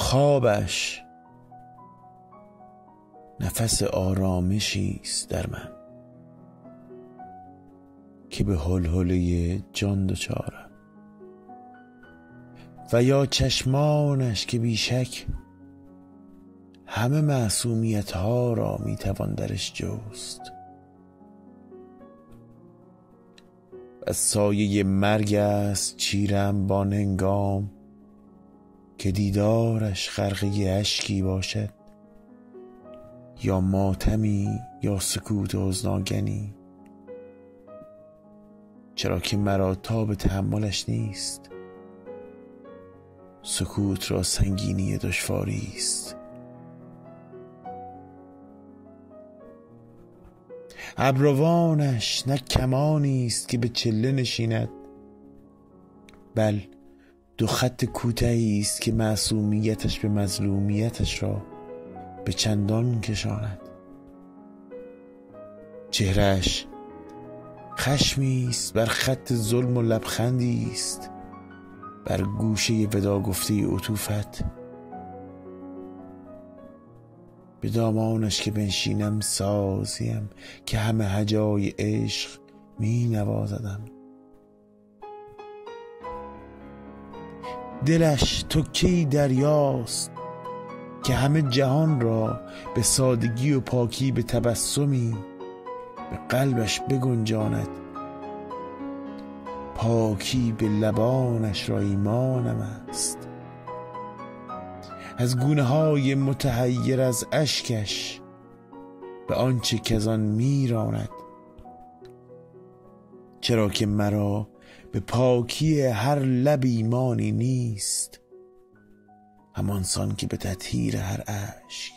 خوابش نفس آرامشی است در من که به هلهله جان دچارم، و یا چشمانش که بیشک همه معصومیت ها را می توان درش جست. از سایه مرگ است چیرم با هنگام که دیدارش غرقه اشکی باشد، یا ماتمی یا سکوت حزناگنی، چرا که مرا تاب تحملش نیست. سکوت را سنگینی دشواری است. ابروانش نه کمانی است که به چله نشیند، بل دو خط کوتاهی است که معصومیتش به مظلومیتش را به چندان کشاند. چهرهش خشمی است بر خط ظلم و لبخندی است بر گوشه ودا گفته عطوفت. به دامانش که بنشینم سازیم که همه هجای عشق می نوازدم. دلش تکه‌ای دریاست که همه جهان را به سادگی و پاکی به تبسمی به قلبش بگنجاند. پاکی به لبانش را ایمانم است، از گونه های متحیر از اشکش به آنچه کزان میراند. چرا که مرا به پاکی هر لب ایمانی نیست، همانسان که به تطهیر هر اشک